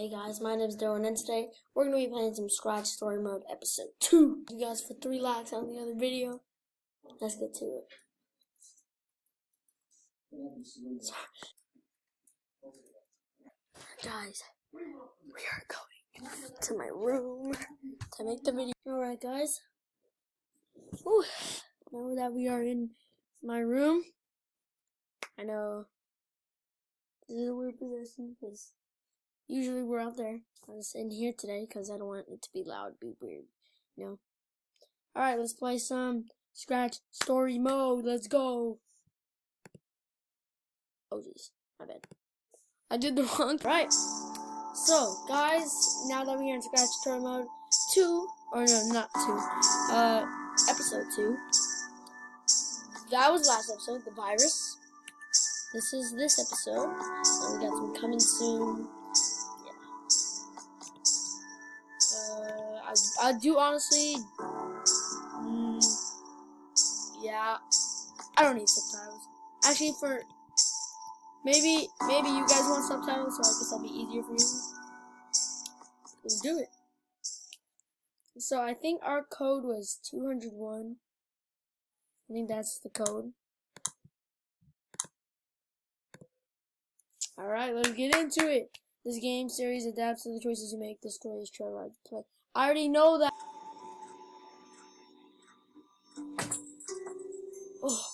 Hey guys, my name is Dylan, and today we're going to be playing some Scratch Story Mode Episode 2. You guys for 3 likes on the other video. Let's get to it. Guys, we are going to my room to make the video. Alright guys, whew. Now that we are in my room, I know this is a weird position because usually we're out there. I was in here today because I don't want it to be loud, be weird, you know. Alright, let's play some Scratch Story Mode. Let's go. Oh jeez, my bad. I did the wrong. Right. So, guys, now that we're in Scratch Story Mode 2, or no, not 2, Episode 2. That was last episode, the virus. This is this episode, and we got some coming soon. I do honestly, yeah, I don't need subtitles. Actually, for maybe you guys want subtitles, so I guess that'll be easier for you. Let's do it. So I think our code was 201. I think that's the code. Alright, let's get into it. This game series adapts to the choices you make. The story is true. Play. I already know that. Oh.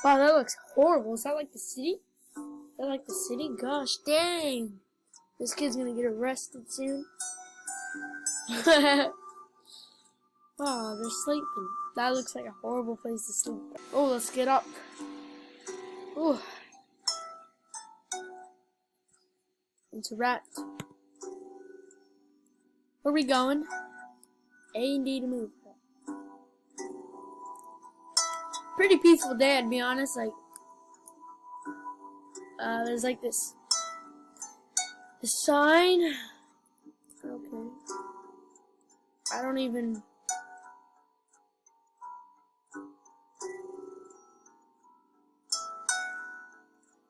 Wow, that looks horrible. Is that like the city? Is that like the city? Gosh dang. This kid's gonna get arrested soon. Wow, they're sleeping. That looks like a horrible place to sleep. Oh, let's get up. Ooh. Interact. Where are we going? A and D to move. Pretty peaceful day, I'd be honest. Like, there's like this sign. Okay. I don't even.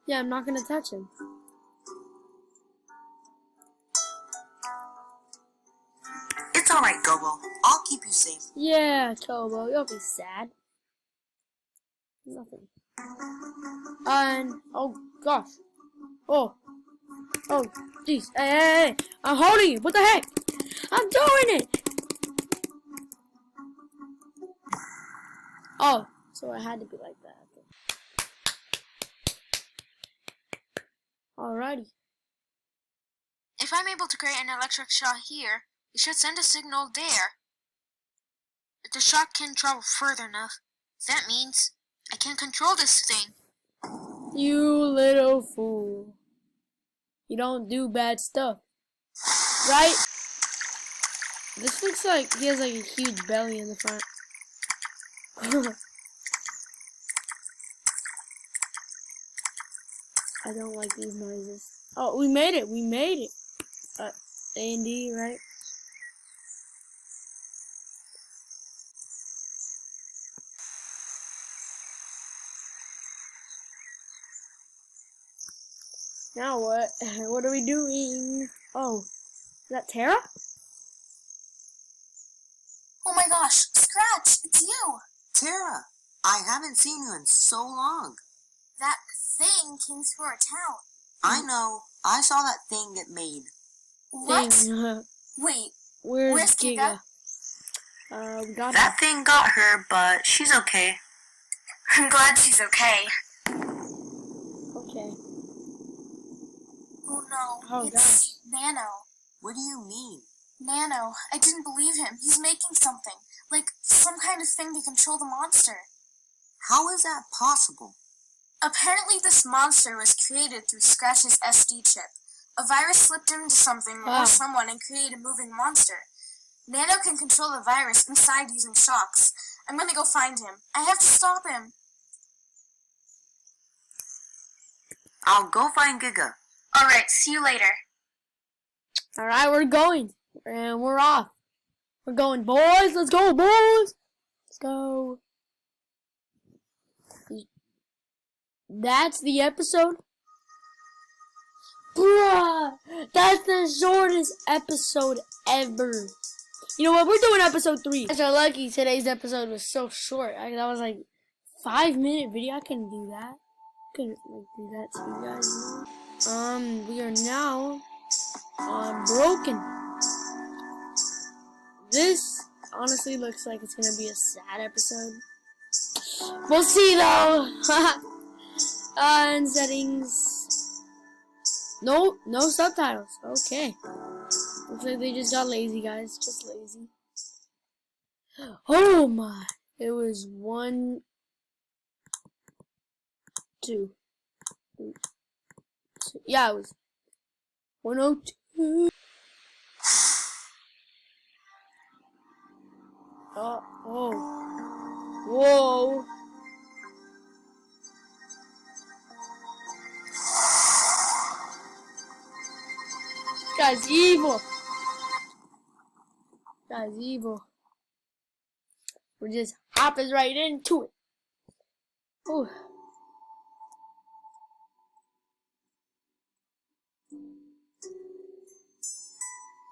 Yeah, I'm not gonna touch him. It's alright, Gobo. I'll keep you safe. Yeah, Tobo, you'll be sad. Nothing. And, oh gosh. Oh, jeez. Hey, I'm holding you. What the heck? I'm doing it. Oh, so it had to be like that. Okay. Alrighty. If I'm able to create an electric shock here, it should send a signal there. If the shock can travel further enough, that means I can control this thing. You little fool. You don't do bad stuff. Right? This looks like he has like a huge belly in the front. I don't like these noises. Oh, we made it. We made it. A and D, right? Now what? What are we doing? Oh, is that Tara? Oh my gosh, Scratch, it's you! Tara, I haven't seen you in so long. That thing came through our town. I know. I saw that thing get made. What? Thing. Wait, Where's Giga? We got That thing got her, but she's okay. I'm glad she's okay. Okay. Oh no, Oh, it's Nano. What do you mean? Nano, I didn't believe him. He's making something. Like, some kind of thing to control the monster. How is that possible? Apparently this monster was created through Scratch's SD chip. A virus slipped into something or someone and created a moving monster. Nano can control the virus inside using shocks. I'm gonna go find him. I have to stop him. I'll go find Giga. Alright, see you later. Alright, we're going. And we're off. We're going, boys. Let's go, boys. Let's go. That's the episode. Bruh, that's the shortest episode ever. You know what? We're doing episode 3. Guys are lucky today's episode was so short. That was like 5-minute video. I couldn't do that. Couldn't do that to you guys. We are now on Broken. This honestly looks like it's gonna be a sad episode. We'll see though. And settings. No subtitles. Okay. Looks like they just got lazy, guys. Just lazy. Oh my. It was 1, 2, 3, 2. Yeah, it was 102. Oh. Whoa. This guy's evil. This guy's evil. We're just hopping right into it. Ooh.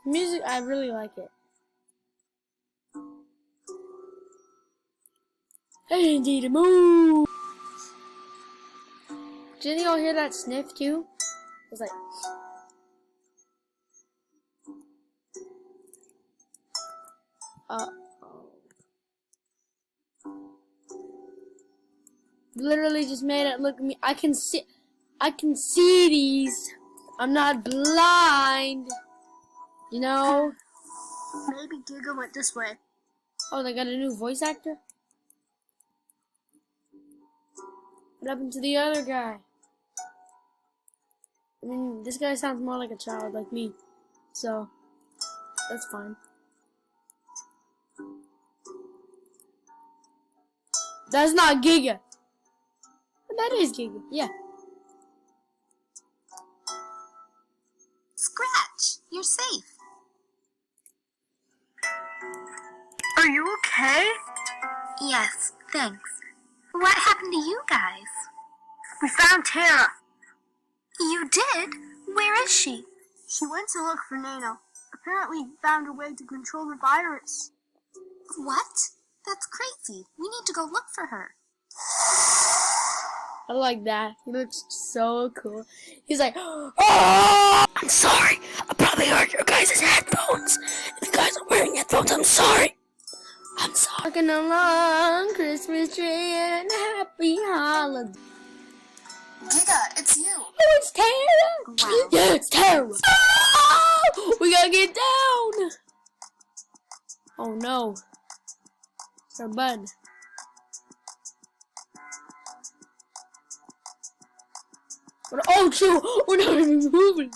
Music, I really like it. Hey, indeed, a move. Didn't y'all hear that sniff too? It was like. Literally just made it look at me. I can see these. I'm not blind. You know? Maybe Giga went this way. Oh, they got a new voice actor? What happened to the other guy? I mean, this guy sounds more like a child, like me. So, that's fine. That's not Giga. That is Giga, yeah. Scratch, you're safe. Are you okay? Yes, thanks. What happened to you guys? We found Tara. You did? Where is she? She went to look for Nano. Apparently found a way to control the virus. What? That's crazy. We need to go look for her. I like that. He looks so cool. He's like, oh! I'm sorry. I probably hurt your guys' headphones. If you guys are wearing headphones, I'm sorry. I'm sorry. Walking along Christmas tree and happy holiday. Giga, it's you. Oh, it's Tara. Wow. Yeah, it's Tara. Oh, we gotta get down. Oh no. It's our bud. Oh, shoot! We're not even moving!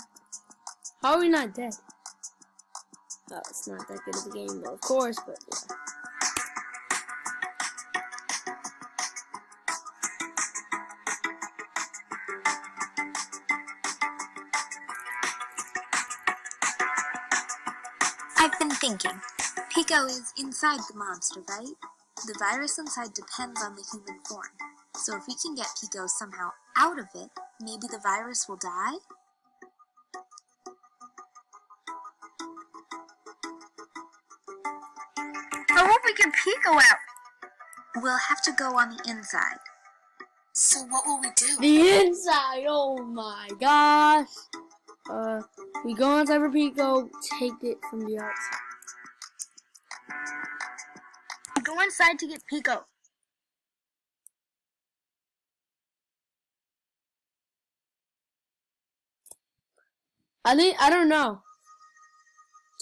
How are we not dead? Oh, it's not that good of a game, though, of course, but yeah. I've been thinking. Pico is inside the monster, right? The virus inside depends on the human form. So if we can get Pico somehow out of it, maybe the virus will die? How will we get Pico out? We'll have to go on the inside. So what will we do? The inside! Oh my gosh! We go inside for Pico, take it from the outside. Go inside to get Pico. I don't know.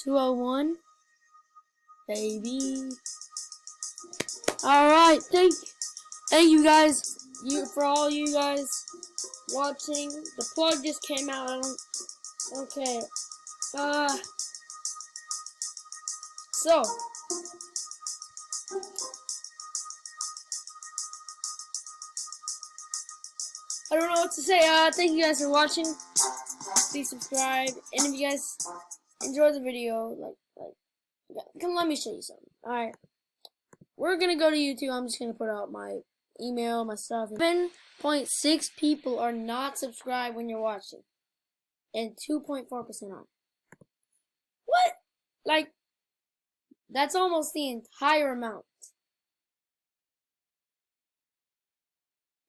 201? Baby. Alright, thank you guys. For all you guys watching. The plug just came out. Okay. So. I don't know what to say. Thank you guys for watching. Please subscribe. And if you guys enjoy the video, come let me show you something. Alright. We're gonna go to YouTube. I'm just gonna put out my email, my stuff. 7.6 people are not subscribed when you're watching. and 2.4% on. What? Like, that's almost the entire amount.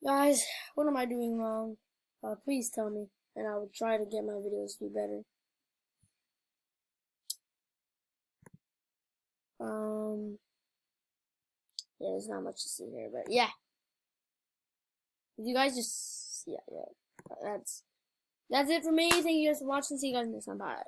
Guys, what am I doing wrong? Please tell me, and I will try to get my videos to be better. Yeah, there's not much to see here, but yeah. You guys just, yeah. That's it for me. Thank you guys for watching. See you guys next time. Bye.